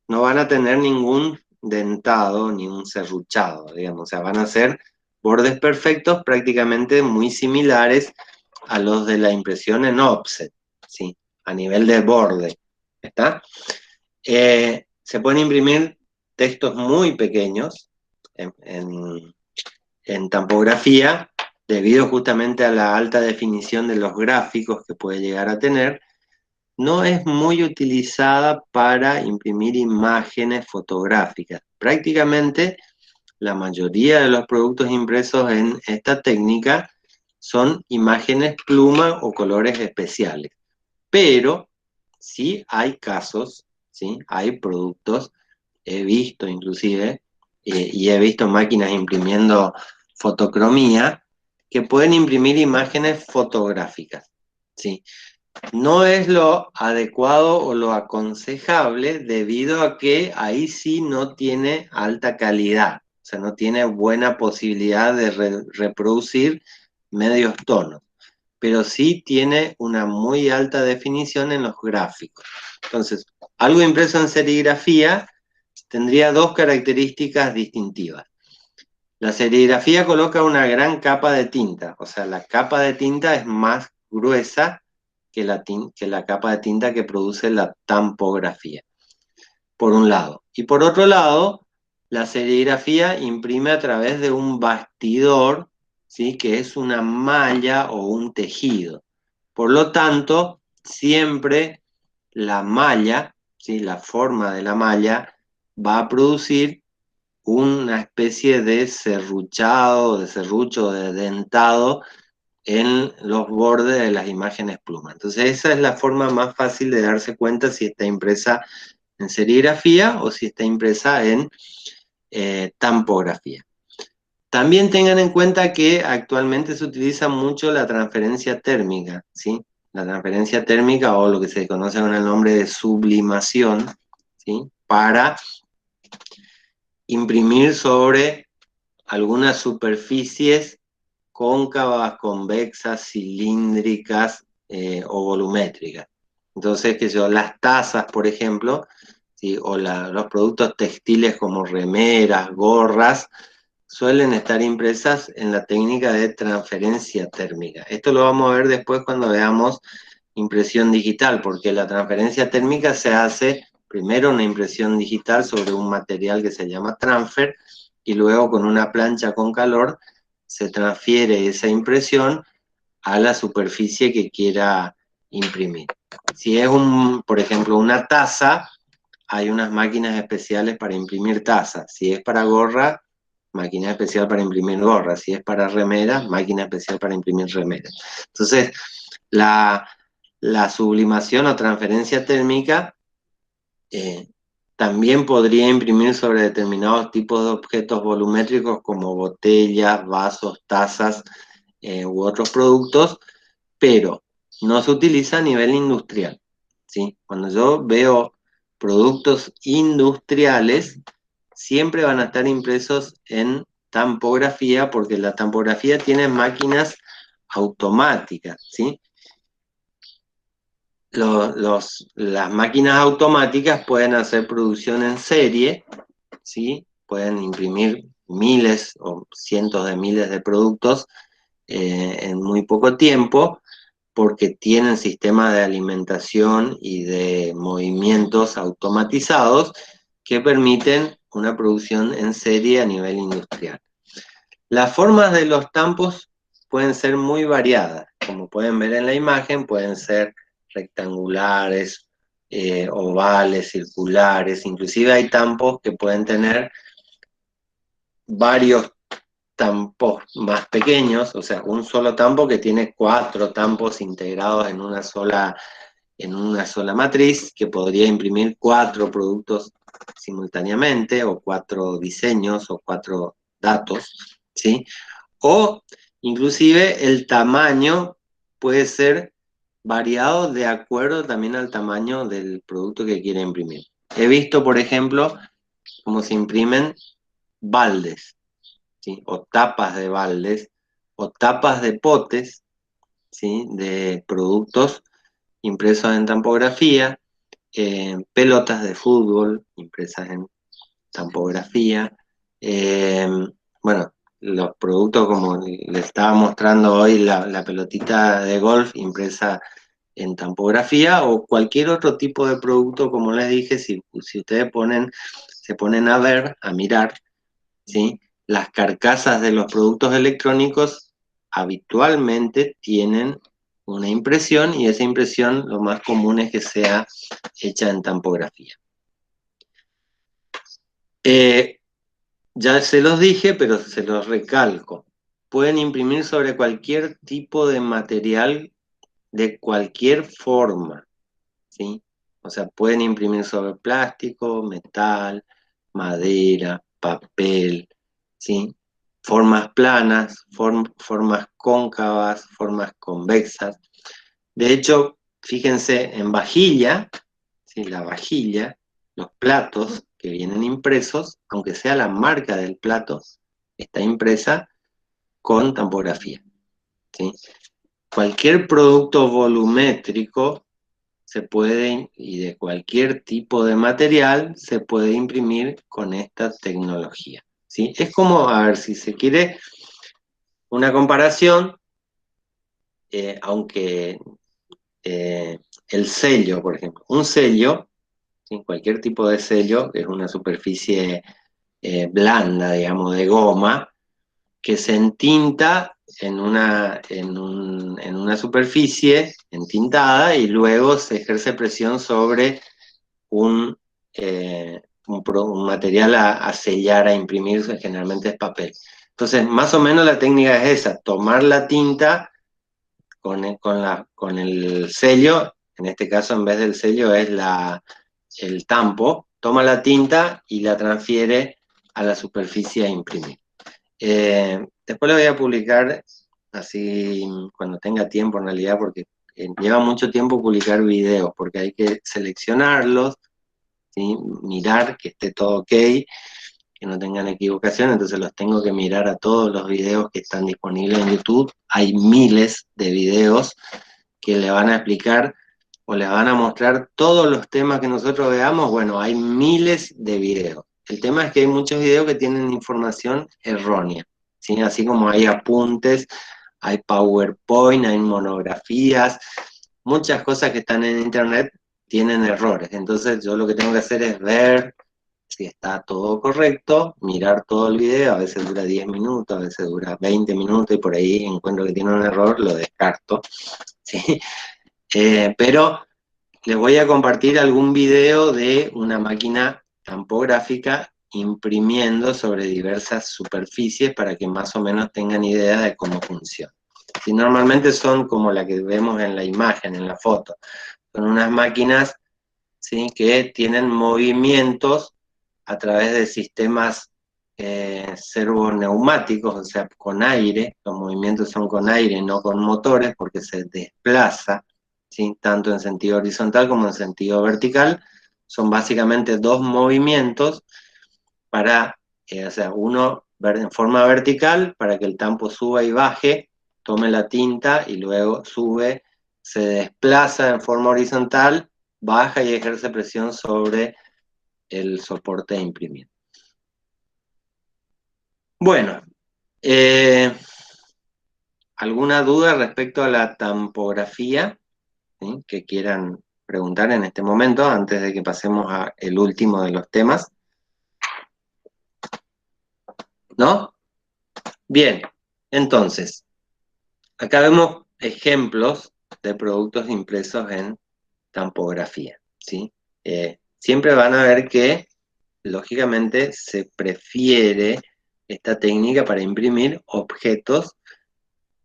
no van a tener ningún dentado ni un serruchado, digamos, o sea, van a ser bordes perfectos, prácticamente muy similares a los de la impresión en offset, ¿sí?, a nivel de borde, ¿está? Se pueden imprimir textos muy pequeños en tampografía, debido justamente a la alta definición de los gráficos que puede llegar a tener. No es muy utilizada para imprimir imágenes fotográficas. Prácticamente la mayoría de los productos impresos en esta técnica son imágenes pluma o colores especiales. Pero sí hay casos, ¿sí?, hay productos, he visto inclusive, y he visto máquinas imprimiendo fotocromía, que pueden imprimir imágenes fotográficas, ¿sí? No es lo adecuado o lo aconsejable, debido a que ahí sí no tiene alta calidad, o sea, no tiene buena posibilidad de reproducir medios tonos, pero sí tiene una muy alta definición en los gráficos. Entonces, algo impreso en serigrafía tendría dos características distintivas. La serigrafía coloca una gran capa de tinta, o sea, la capa de tinta es más gruesa que la capa de tinta que produce la tampografía, por un lado. Y por otro lado, la serigrafía imprime a través de un bastidor, ¿sí?, que es una malla o un tejido. Por lo tanto, siempre la malla, ¿sí?, la forma de la malla, va a producir una especie de serruchado, de serrucho, de dentado en los bordes de las imágenes pluma. Entonces esa es la forma más fácil de darse cuenta si está impresa en serigrafía o si está impresa en tampografía. También tengan en cuenta que actualmente se utiliza mucho la transferencia térmica, ¿sí? La transferencia térmica, o lo que se conoce con el nombre de sublimación, ¿sí?, para imprimir sobre algunas superficies cóncavas, convexas, cilíndricas o volumétricas. Entonces, las tazas, por ejemplo, ¿sí? O los productos textiles como remeras, gorras, suelen estar impresas en la técnica de transferencia térmica. Esto lo vamos a ver después cuando veamos impresión digital, porque la transferencia térmica se hace primero una impresión digital sobre un material que se llama transfer, y luego con una plancha con calor se transfiere esa impresión a la superficie que quiera imprimir. Si es por ejemplo, una taza, hay unas máquinas especiales para imprimir tazas. Si es para gorra, máquina especial para imprimir gorra. Si es para remera, máquina especial para imprimir remeras. Entonces, la sublimación o transferencia térmica también podría imprimir sobre determinados tipos de objetos volumétricos como botellas, vasos, tazas u otros productos, pero no se utiliza a nivel industrial, ¿sí? Cuando yo veo productos industriales, siempre van a estar impresos en tampografía, porque la tampografía tiene máquinas automáticas, ¿sí? Las máquinas automáticas pueden hacer producción en serie, ¿sí? Pueden imprimir miles o cientos de miles de productos en muy poco tiempo, porque tienen sistemas de alimentación y de movimientos automatizados que permiten una producción en serie a nivel industrial. Las formas de los tampos pueden ser muy variadas, como pueden ver en la imagen, pueden ser rectangulares, ovales, circulares, inclusive hay tampos que pueden tener varios tampos más pequeños, o sea, un solo tampo que tiene 4 tampos integrados en una sola matriz, que podría imprimir 4 productos simultáneamente, o 4 diseños, o 4 datos, ¿sí? O inclusive el tamaño puede ser variado de acuerdo también al tamaño del producto que quiere imprimir. He visto, por ejemplo, cómo se imprimen baldes, ¿sí? O tapas de baldes, o tapas de potes, ¿sí? De productos impresos en tampografía, pelotas de fútbol impresas en tampografía, bueno, los productos como les estaba mostrando hoy, la pelotita de golf impresa en tampografía, o cualquier otro tipo de producto, como les dije, si ustedes se ponen a ver, a mirar, ¿sí? Las carcasas de los productos electrónicos habitualmente tienen una impresión, y esa impresión lo más común es que sea hecha en tampografía. Ya se los dije, pero se los recalco. Pueden imprimir sobre cualquier tipo de material de cualquier forma, ¿sí? O sea, pueden imprimir sobre plástico, metal, madera, papel, ¿sí? Formas planas, formas cóncavas, formas convexas. De hecho, fíjense en vajilla, ¿sí? La vajilla, los platos que vienen impresos, aunque sea la marca del plato, está impresa con tampografía, ¿sí? Cualquier producto volumétrico se puede, y de cualquier tipo de material, se puede imprimir con esta tecnología, ¿sí? Es como, a ver, si se quiere una comparación, aunque el sello, por ejemplo, un sello, ¿sí? Cualquier tipo de sello, que es una superficie blanda, digamos, de goma, que se entinta en una superficie entintada, y luego se ejerce presión sobre un material a sellar, a imprimir, generalmente es papel. Entonces, más o menos la técnica es esa: tomar la tinta con el sello, en este caso en vez del sello es el tampo, toma la tinta y la transfiere a la superficie a imprimir. Después lo voy a publicar así cuando tenga tiempo, en realidad, porque lleva mucho tiempo publicar videos, porque hay que seleccionarlos, ¿sí? Mirar que esté todo ok, que no tengan equivocación, entonces los tengo que mirar a todos los videos que están disponibles en YouTube. Hay miles de videos que le van a explicar o les van a mostrar todos los temas que nosotros veamos, bueno, hay miles de videos. El tema es que hay muchos videos que tienen información errónea, ¿sí? Así como hay apuntes, hay PowerPoint, hay monografías, muchas cosas que están en internet tienen errores. Entonces yo lo que tengo que hacer es ver si está todo correcto, mirar todo el video, a veces dura 10 minutos, a veces dura 20 minutos y por ahí encuentro que tiene un error, lo descarto, ¿sí? Pero les voy a compartir algún video de una máquina tampográfica imprimiendo sobre diversas superficies para que más o menos tengan idea de cómo funciona. Si normalmente son como la que vemos en la imagen, en la foto, son unas máquinas, ¿sí?, que tienen movimientos a través de sistemas servoneumáticos, o sea, con aire. Los movimientos son con aire, no con motores, porque se desplaza, ¿sí?, tanto en sentido horizontal como en sentido vertical. Son básicamente dos movimientos para, o sea, uno en forma vertical para que el tampo suba y baje, tome la tinta y luego sube, se desplaza en forma horizontal, baja y ejerce presión sobre el soporte de imprimir. Bueno, ¿alguna duda respecto a la tampografía, ¿sí?, que quieran preguntar en este momento antes de que pasemos al último de los temas? ¿No? Bien, entonces, acá vemos ejemplos de productos impresos en tampografía, ¿sí? Siempre van a ver que, lógicamente, se prefiere esta técnica para imprimir objetos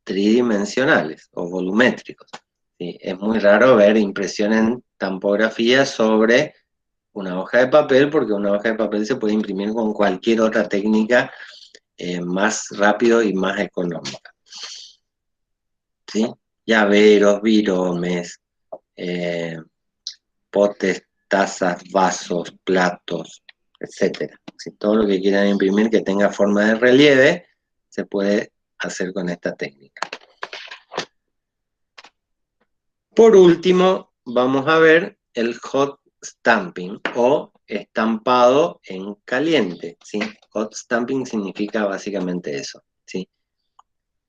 tridimensionales o volumétricos, ¿sí? Es muy raro ver impresión en tampografía sobre una hoja de papel, porque una hoja de papel se puede imprimir con cualquier otra técnica más rápido y más económica, ¿sí? Llaveros, viromes, potes, tazas, vasos, platos, etcétera. Si todo lo que quieran imprimir que tenga forma de relieve, se puede hacer con esta técnica. Por último, vamos a ver el hot stamping o estampado en caliente, ¿sí? Hot stamping significa básicamente eso, ¿sí?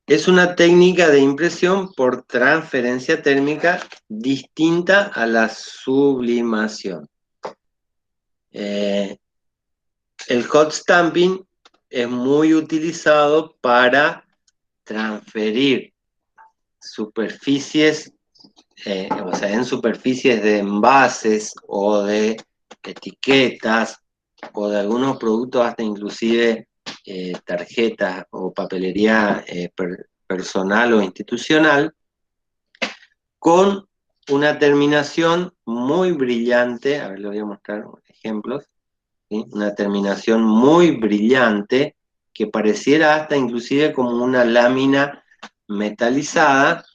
Es una técnica de impresión por transferencia térmica distinta a la sublimación. El hot stamping es muy utilizado para transferir superficies, o sea, en superficies de envases o de etiquetas o de algunos productos, hasta inclusive tarjetas o papelería personal o institucional, con una terminación muy brillante. A ver, les voy a mostrar ejemplos, ¿sí? Una terminación muy brillante que pareciera hasta inclusive como una lámina metalizada,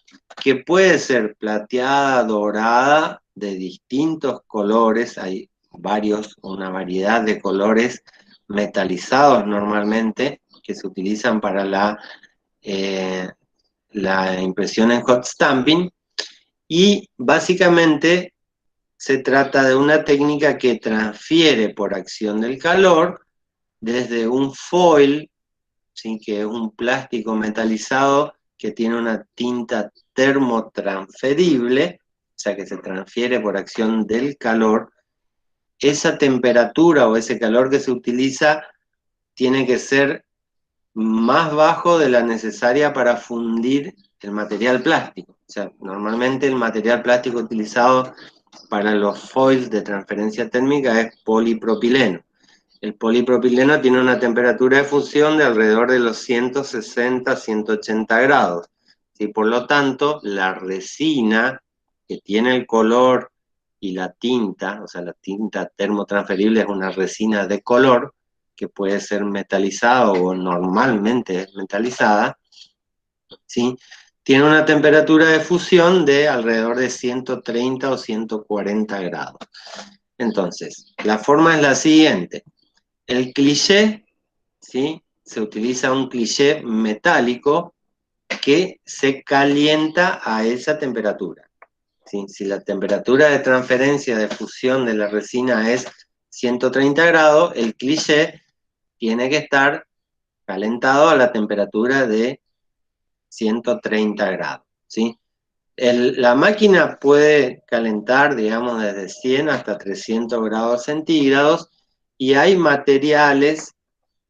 que puede ser plateada, dorada, de distintos colores. Hay una variedad de colores metalizados normalmente que se utilizan para la impresión en hot stamping, y básicamente se trata de una técnica que transfiere por acción del calor desde un foil, ¿sí?, que es un plástico metalizado que tiene una tinta termotransferible, o sea que se transfiere por acción del calor. Esa temperatura o ese calor que se utiliza tiene que ser más bajo de la necesaria para fundir el material plástico. O sea, normalmente el material plástico utilizado para los foils de transferencia térmica es polipropileno. El polipropileno tiene una temperatura de fusión de alrededor de los 160, 180 grados. ¿Sí? Por lo tanto, la resina que tiene el color y la tinta, o sea, la tinta termotransferible es una resina de color que puede ser metalizada o normalmente es metalizada, ¿sí? Tiene una temperatura de fusión de alrededor de 130 o 140 grados. Entonces, la forma es la siguiente. El cliché, ¿sí?, se utiliza un cliché metálico que se calienta a esa temperatura, ¿sí? Si la temperatura de transferencia de fusión de la resina es 130 grados, el cliché tiene que estar calentado a la temperatura de 130 grados, ¿sí? La máquina puede calentar, digamos, desde 100 hasta 300 grados centígrados, y hay materiales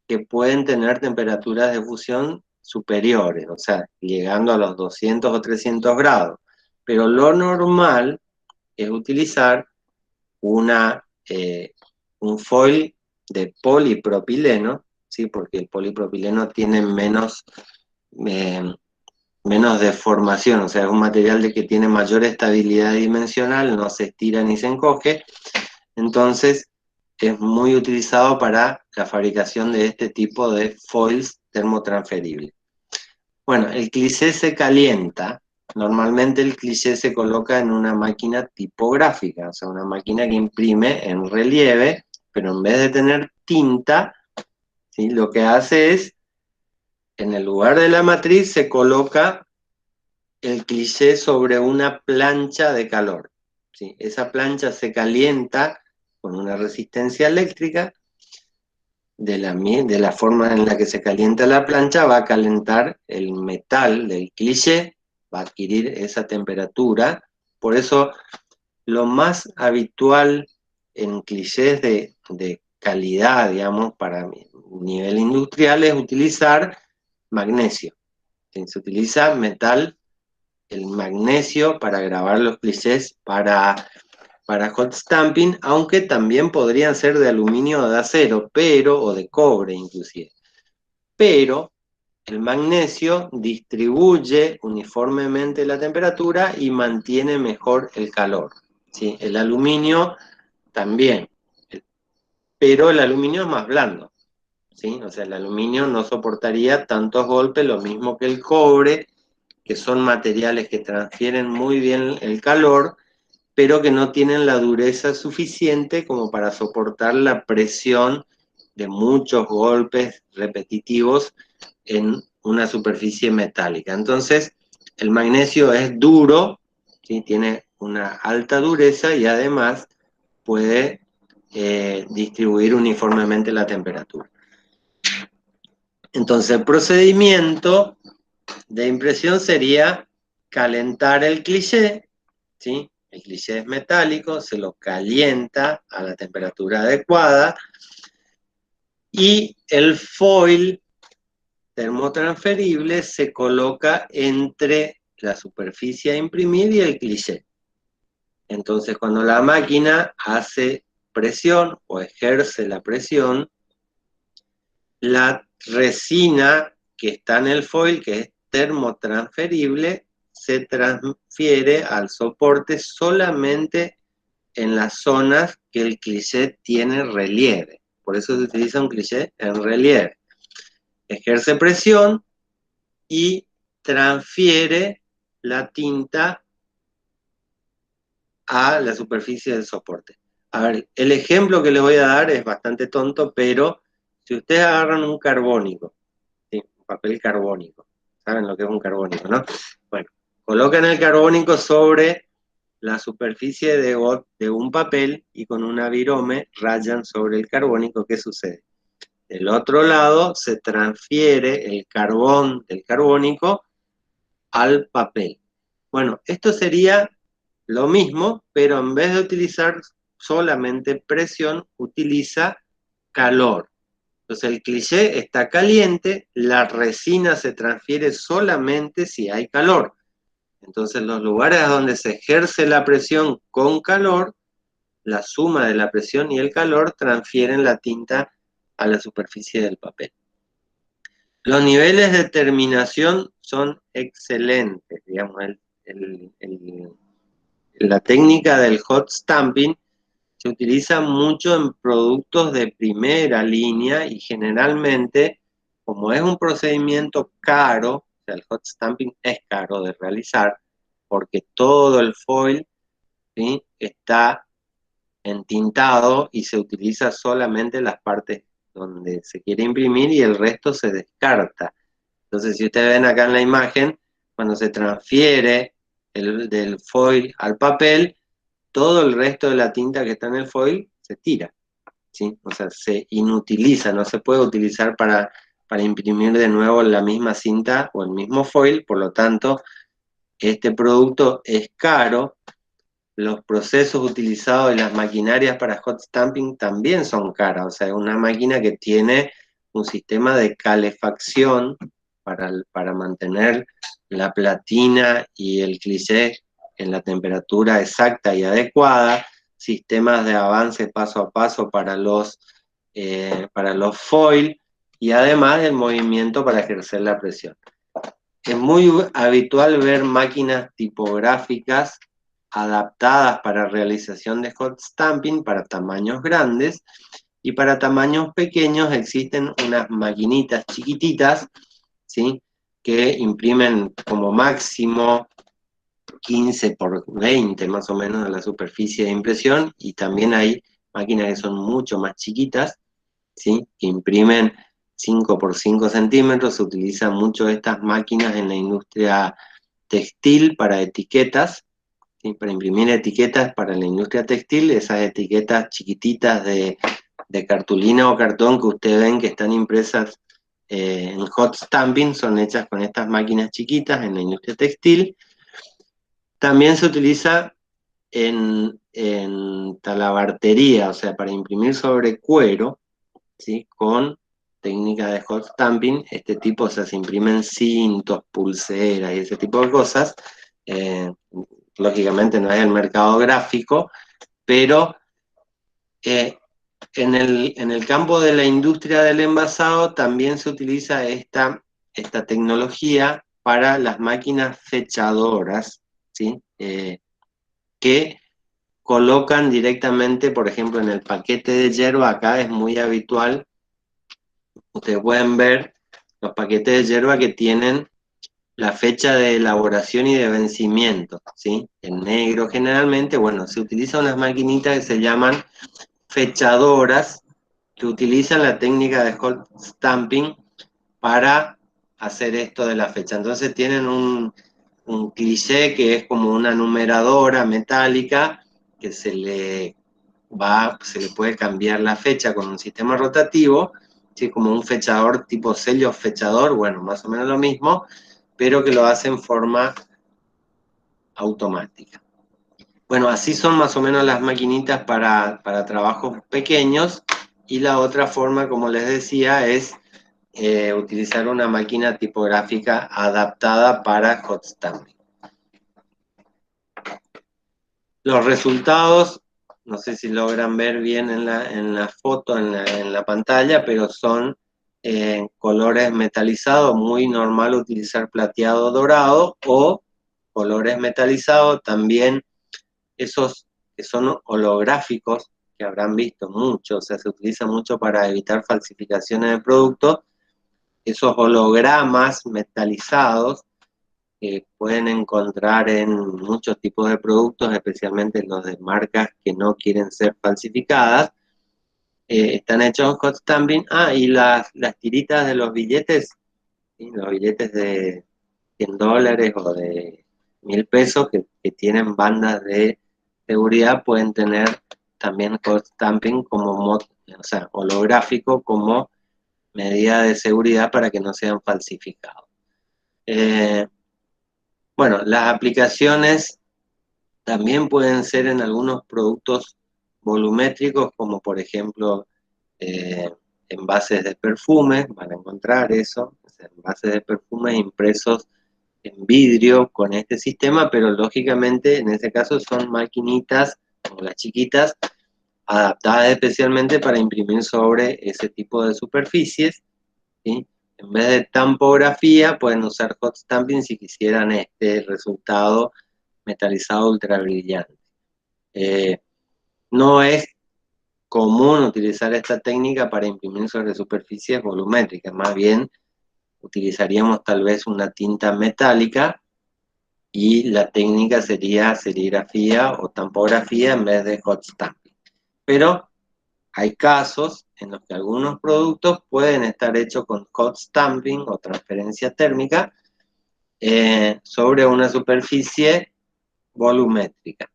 que pueden tener temperaturas de fusión superiores, o sea, llegando a los 200 o 300 grados. Pero lo normal es utilizar un foil de polipropileno, ¿sí? Porque el polipropileno tiene eh, menos deformación, o sea, es un material que tiene mayor estabilidad dimensional, no se estira ni se encoge, entonces es muy utilizado para la fabricación de este tipo de foils termotransferibles. Bueno, el cliché se calienta. Normalmente el cliché se coloca en una máquina tipográfica, o sea, una máquina que imprime en relieve, pero en vez de tener tinta, ¿sí? Lo que hace es, en el lugar de la matriz se coloca el cliché sobre una plancha de calor, ¿sí? Esa plancha se calienta con una resistencia eléctrica. De la forma en la que se calienta la plancha, va a calentar el metal del cliché, va a adquirir esa temperatura. Por eso, lo más habitual en clichés de calidad, digamos, para nivel industrial, es utilizar magnesio. Se utiliza el magnesio para grabar los clichés para hot stamping, aunque también podrían ser de aluminio o de acero, o de cobre inclusive. Pero el magnesio distribuye uniformemente la temperatura y mantiene mejor el calor, ¿sí? El aluminio también, pero el aluminio es más blando, ¿sí? O sea, el aluminio no soportaría tantos golpes, lo mismo que el cobre, que son materiales que transfieren muy bien el calor, pero que no tienen la dureza suficiente como para soportar la presión de muchos golpes repetitivos en una superficie metálica. Entonces, el magnesio es duro, ¿sí? Tiene una alta dureza y además puede distribuir uniformemente la temperatura. Entonces, el procedimiento de impresión sería calentar el cliché, ¿sí? El cliché es metálico, se lo calienta a la temperatura adecuada y el foil termotransferible se coloca entre la superficie a imprimir y el cliché. Entonces, cuando la máquina hace presión o ejerce la presión, la resina que está en el foil, que es termotransferible, se transfiere al soporte solamente en las zonas que el cliché tiene relieve. Por eso se utiliza un cliché en relieve. Ejerce presión y transfiere la tinta a la superficie del soporte. A ver, el ejemplo que les voy a dar es bastante tonto, pero si ustedes agarran un carbónico, ¿sí? Un papel carbónico, ¿saben lo que es un carbónico, no? Bueno, colocan el carbónico sobre la superficie de un papel y con una virome rayan sobre el carbónico. ¿Qué sucede? Del otro lado se transfiere el carbón del carbónico al papel. Bueno, esto sería lo mismo, pero en vez de utilizar solamente presión, utiliza calor. Entonces el cliché está caliente, la resina se transfiere solamente si hay calor. Entonces los lugares donde se ejerce la presión con calor, la suma de la presión y el calor transfieren la tinta a la superficie del papel. Los niveles de terminación son excelentes, digamos, la técnica del hot stamping se utiliza mucho en productos de primera línea y generalmente, como es un procedimiento caro, o sea, el hot stamping es caro de realizar, porque todo el foil, ¿sí? Está entintado y se utiliza solamente las partes donde se quiere imprimir y el resto se descarta. Entonces, si ustedes ven acá en la imagen, cuando se transfiere del foil al papel, todo el resto de la tinta que está en el foil se tira, ¿sí? O sea, se inutiliza, no se puede utilizar para imprimir de nuevo la misma cinta o el mismo foil, por lo tanto, este producto es caro. Los procesos utilizados y las maquinarias para hot stamping también son caras, o sea, es una máquina que tiene un sistema de calefacción para mantener la platina y el cliché en la temperatura exacta y adecuada, sistemas de avance paso a paso para los foil y además el movimiento para ejercer la presión. Es muy habitual ver máquinas tipográficas adaptadas para realización de hot stamping para tamaños grandes, y para tamaños pequeños existen unas maquinitas chiquititas, ¿sí? Que imprimen como máximo 15 por 20 más o menos de la superficie de impresión, y también hay máquinas que son mucho más chiquitas, ¿sí? Que imprimen 5 por 5 centímetros. Se utilizan mucho estas máquinas en la industria textil para etiquetas, ¿sí? Para imprimir etiquetas para la industria textil, esas etiquetas chiquititas de cartulina o cartón que ustedes ven que están impresas en hot stamping, son hechas con estas máquinas chiquitas en la industria textil. También se utiliza en talabartería, o sea, para imprimir sobre cuero, ¿sí? Con técnica de hot stamping, este tipo, o sea, se imprimen cintos, pulseras y ese tipo de cosas. Lógicamente no es el mercado gráfico, pero en el campo de la industria del envasado también se utiliza esta tecnología para las máquinas fechadoras, ¿sí? Que colocan directamente, por ejemplo, en el paquete de yerba. Acá es muy habitual, ustedes pueden ver los paquetes de yerba que tienen la fecha de elaboración y de vencimiento, ¿sí? En negro generalmente. Bueno, se utilizan unas maquinitas que se llaman fechadoras, que utilizan la técnica de hot stamping para hacer esto de la fecha. Entonces tienen un cliché que es como una numeradora metálica que se le puede cambiar la fecha con un sistema rotativo, ¿sí? Como un fechador tipo sello fechador, bueno, más o menos lo mismo, pero que lo hace en forma automática. Bueno, así son más o menos las maquinitas para trabajos pequeños, y la otra forma, como les decía, es utilizar una máquina tipográfica adaptada para hot stamping. Los resultados, no sé si logran ver bien en la foto, en la pantalla, pero son colores metalizados. Muy normal utilizar plateado dorado o colores metalizados. También esos que son holográficos, que habrán visto mucho, o sea, se utiliza mucho para evitar falsificaciones de productos. Esos hologramas metalizados que pueden encontrar en muchos tipos de productos, especialmente los de marcas que no quieren ser falsificadas, están hechos en hot stamping. Y las tiritas de los billetes, ¿sí? Los billetes de $100 o de 1.000 pesos que tienen bandas de seguridad pueden tener también hot stamping o sea, holográfico, como medida de seguridad para que no sean falsificados. Bueno, las aplicaciones también pueden ser en algunos productos volumétricos, como por ejemplo envases de perfumes. Van a encontrar eso, o sea, envases de perfumes impresos en vidrio con este sistema, pero lógicamente en este caso son maquinitas, como las chiquitas, adaptadas especialmente para imprimir sobre ese tipo de superficies, ¿sí? En vez de tampografía, pueden usar hot stamping si quisieran este resultado metalizado ultra brillante. No es común utilizar esta técnica para imprimir sobre superficies volumétricas, más bien utilizaríamos tal vez una tinta metálica y la técnica sería serigrafía o tampografía en vez de hot stamping. Pero hay casos en los que algunos productos pueden estar hechos con hot stamping o transferencia térmica sobre una superficie volumétrica.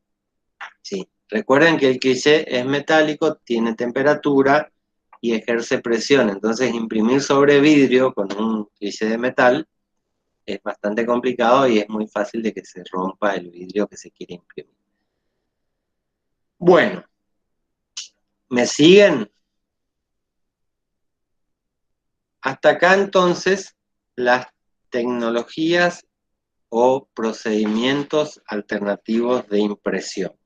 Sí. Recuerden que el cliché es metálico, tiene temperatura y ejerce presión. Entonces, imprimir sobre vidrio con un cliché de metal es bastante complicado y es muy fácil de que se rompa el vidrio que se quiere imprimir. Bueno, ¿me siguen? Hasta acá entonces las tecnologías o procedimientos alternativos de impresión.